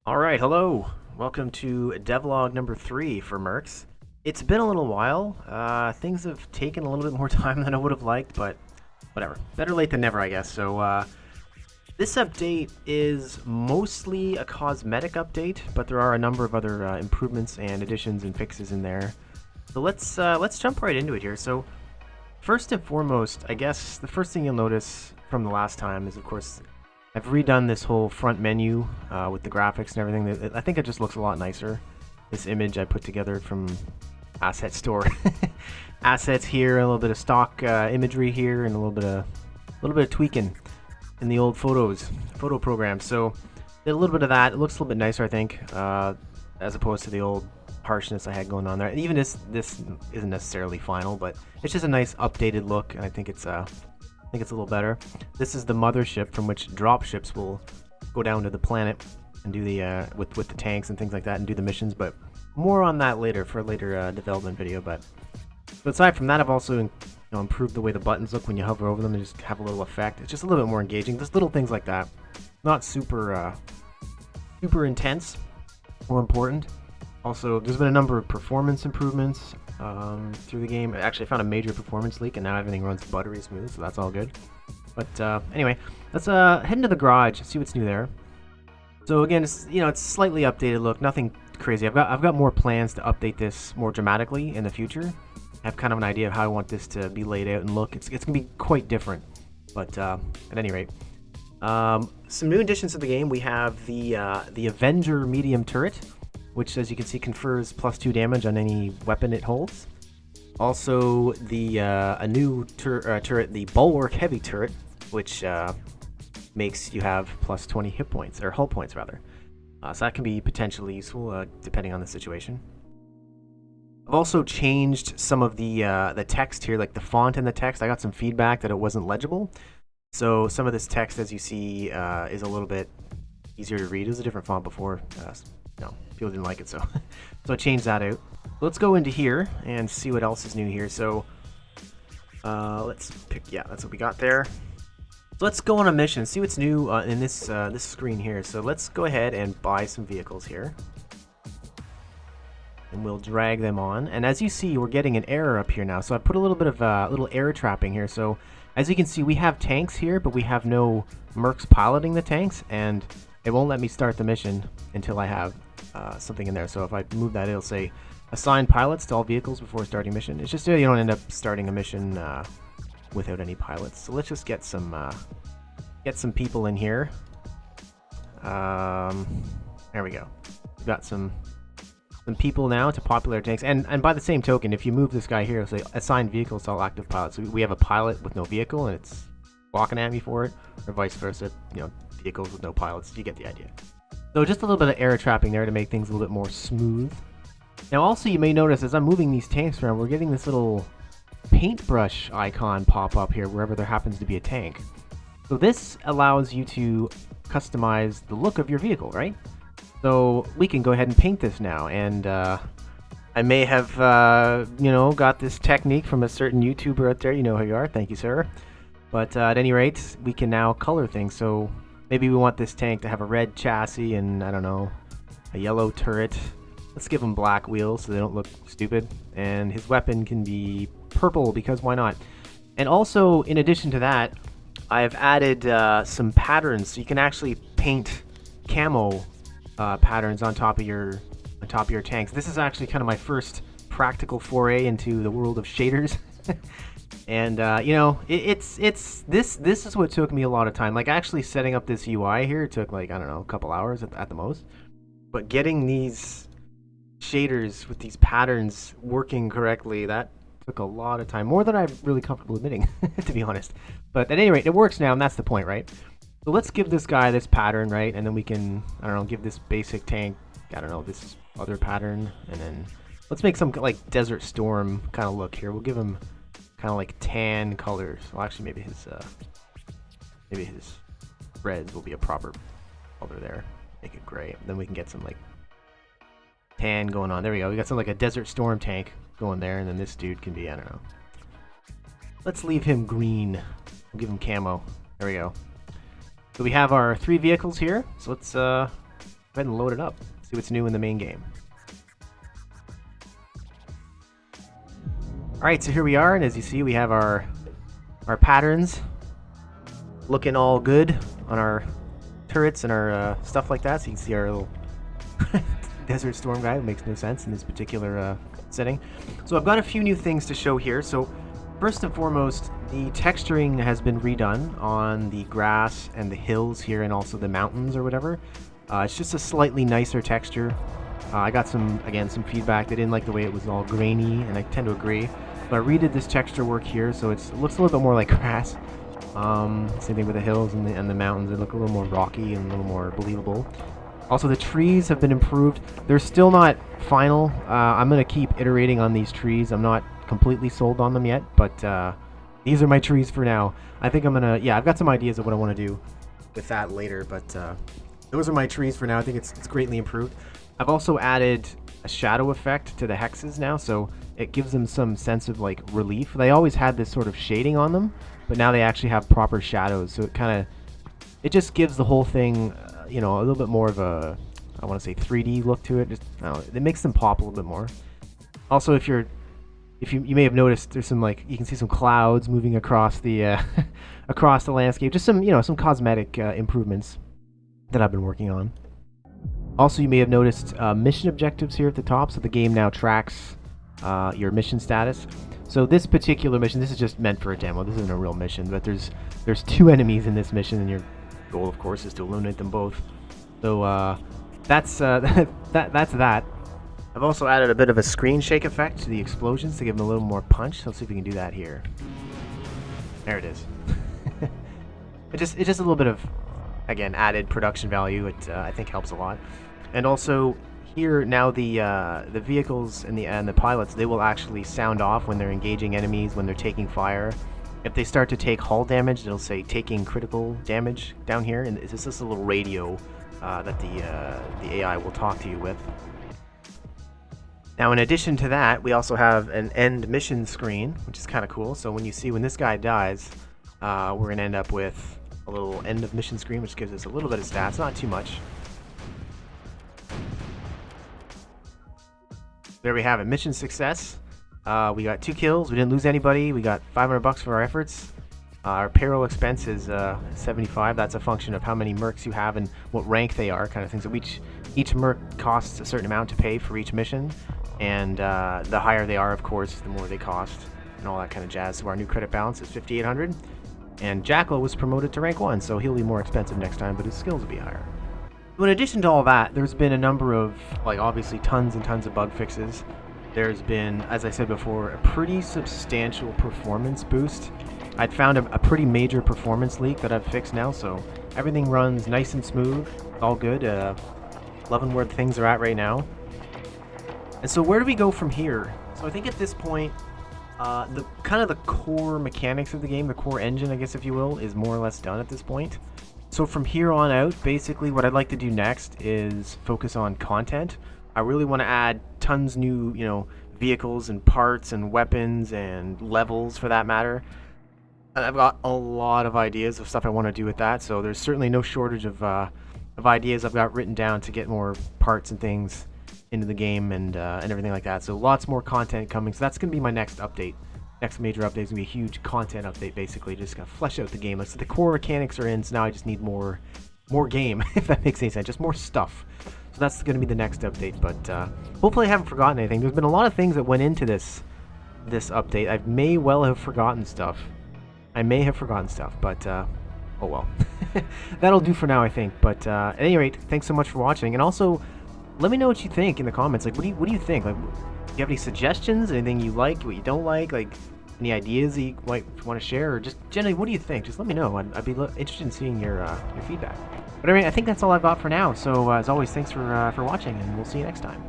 Alright, hello. Welcome to devlog number 3 for MERCS. It's been a little while. Things have taken a little bit more time than I would have liked, but whatever. Better late than never, I guess. So, this update is mostly a cosmetic update, but there are a number of other improvements and additions and fixes in there. So let's jump right into it here. So, first and foremost, I guess the first thing you'll notice from the last time is, of course, I've redone this whole front menu with the graphics and everything. I think it just looks a lot nicer. This image I put together from Asset Store. Assets here, a little bit of stock imagery here, and a little bit of tweaking in the old photo program. So did a little bit of that. It looks a little bit nicer, I think, as opposed to the old harshness I had going on there. And even this isn't necessarily final, but it's just a nice updated look, and I think it's a little better. This is the mothership from which dropships will go down to the planet and do the with the tanks and things like that and do the missions. But more on that later for a later development video. But aside from that, I've also improved the way the buttons look when you hover over them. They just have a little effect. It's just a little bit more engaging. Just little things like that. Not super super intense or important. Also, there's been a number of performance improvements through the game. Actually, I found a major performance leak, and now everything runs buttery smooth, so that's all good. But anyway, let's head into the garage and see what's new there. So again, it's slightly updated look, nothing crazy. I've got more plans to update this more dramatically in the future. I have kind of an idea of how I want this to be laid out and look. It's gonna be quite different. But at any rate, some new additions to the game. We have the Avenger medium turret, which, as you can see, confers +2 damage on any weapon it holds. Also, a new turret, the Bulwark Heavy turret, which makes you have +20 hit points, or hull points rather. So that can be potentially useful depending on the situation. I've also changed some of the text here, like the font in the text. I got some feedback that it wasn't legible. So some of this text, as you see, is a little bit easier to read. It was a different font before. No, people didn't like it, so I changed that out. Let's go into here and see what else is new here. So let's pick, yeah, that's what we got there. So let's go on a mission, see what's new in this this screen here. So let's go ahead and buy some vehicles here, and we'll drag them on. And as you see, we're getting an error up here now. So I put a little bit of little error trapping here. So as you can see, we have tanks here, but we have no mercs piloting the tanks, and it won't let me start the mission until I have something in there. So if I move that, it'll say assign pilots to all vehicles before starting mission. It's just so you don't end up starting a mission without any pilots. So let's just get some people in here. There we go. We've got some people now to popular tanks, and by the same token, if you move this guy here, it'll say assign vehicles to all active pilots. So we have a pilot with no vehicle, and it's walking at me for it, or vice versa. Vehicles with no pilots. You get the idea. So just a little bit of error trapping there to make things a little bit more smooth. Now also, you may notice as I'm moving these tanks around, we're getting this little paintbrush icon pop up here wherever there happens to be a tank. So this allows you to customize the look of your vehicle, right? So we can go ahead and paint this now, and I may have got this technique from a certain YouTuber out there. You know who you are. Thank you, sir. But at any rate, we can now color things. So maybe we want this tank to have a red chassis and, I don't know, a yellow turret. Let's give him black wheels so they don't look stupid. And his weapon can be purple, because why not? And also, in addition to that, I've added some patterns. So you can actually paint camo patterns on top of your tanks. This is actually kind of my first practical foray into the world of shaders. And this is what took me a lot of time. Like, actually setting up this UI here took, like, I don't know, a couple hours at the most. But getting these shaders with these patterns working correctly, that took a lot of time, more than I'm really comfortable admitting, to be honest. But at any rate, it works now, and that's the point, right? So let's give this guy this pattern, right? And then we can, I don't know, give this basic tank, I don't know, this other pattern, and then let's make some like Desert Storm kind of look here. We'll give him kind of like tan colors. Well, actually, maybe his reds will be a proper color there. Make it gray. Then we can get some like tan going on. There we go. We got some like a Desert Storm tank going there, and then this dude can be, I don't know. Let's leave him green. We'll give him camo. There we go. So we have our 3 vehicles here. So let's ahead and load it up. See what's new in the main game. Alright, so here we are, and as you see, we have our patterns looking all good on our turrets and our stuff like that. So you can see our little Desert Storm guy. It makes no sense in this particular setting. So I've got a few new things to show here. So first and foremost, the texturing has been redone on the grass and the hills here, and also the mountains or whatever. It's just a slightly nicer texture. I got some feedback. They didn't like the way it was all grainy, and I tend to agree. So I redid this texture work here, so it looks a little bit more like grass. Same thing with the hills and the mountains. They look a little more rocky and a little more believable. Also, the trees have been improved. They're still not final. I'm going to keep iterating on these trees. I'm not completely sold on them yet, but these are my trees for now. I think I'm going to... Yeah, I've got some ideas of what I want to do with that later, but those are my trees for now. I think it's greatly improved. I've also added a shadow effect to the hexes now, so it gives them some sense of like relief. They always had this sort of shading on them, but now they actually have proper shadows, so it just gives the whole thing, you know, a little bit more of a, I want to say 3D look to it. Just, I don't know, it makes them pop a little bit more. Also, if you may have noticed, there's some, like, you can see some clouds moving across the across the landscape. Just some, you know, some cosmetic improvements that I've been working on. Also, you may have noticed mission objectives here at the top, so the game now tracks your mission status. So this particular mission, this is just meant for a demo. This isn't a real mission, but there's 2 enemies in this mission, and your goal, of course, is to eliminate them both. So that's that's that. I've also added a bit of a screen shake effect to the explosions to give them a little more punch. Let's see if we can do that here. There it is. It's just a little bit of, again, added production value. It I think helps a lot. And also here now the vehicles and the pilots, they will actually sound off when they're engaging enemies, when they're taking fire. If they start to take hull damage, it'll say taking critical damage down here, and it's just a little radio that the AI will talk to you with. Now, in addition to that, we also have an end mission screen, which is kind of cool. So when this guy dies, we're going to end up with a little end of mission screen, which gives us a little bit of stats, not too much. There we have it. Mission success. We got 2 kills. We didn't lose anybody. We got $500 for our efforts. Our payroll expense is 75. That's a function of how many mercs you have and what rank they are, kind of thing. So each merc costs a certain amount to pay for each mission, and the higher they are, of course, the more they cost, and all that kind of jazz. So our new credit balance is 5,800. And Jackal was promoted to rank 1, so he'll be more expensive next time, but his skills will be higher. So in addition to all that, there's been a number of, like, obviously tons and tons of bug fixes. There's been, as I said before, a pretty substantial performance boost. I'd found a pretty major performance leak that I've fixed now, so everything runs nice and smooth, all good. Loving where things are at right now. And so where do we go from here? So I think at this point, the core mechanics of the game, the core engine, I guess if you will, is more or less done at this point. So from here on out, basically what I'd like to do next is focus on content. I really want to add tons new, you know, vehicles and parts and weapons and levels for that matter. And I've got a lot of ideas of stuff I want to do with that, so there's certainly no shortage of ideas I've got written down to get more parts and things into the game and everything like that. So lots more content coming. So that's going to be my next update. Next major update is going to be a huge content update, basically. Just going to flesh out the game. So the core mechanics are in, so now I just need more game, if that makes any sense. Just more stuff. So that's going to be the next update, but hopefully I haven't forgotten anything. There's been a lot of things that went into this update. I may well have forgotten stuff. But oh well. That'll do for now, I think. But at any rate, thanks so much for watching. And also, let me know what you think in the comments. Like, what do you think? Like, do you have any suggestions? Anything you like? What you don't like? Like, any ideas that you might want to share? Or just generally, what do you think? Just let me know. I'd be interested in seeing your feedback. But anyway, I think that's all I've got for now. So as always, thanks for watching, and we'll see you next time.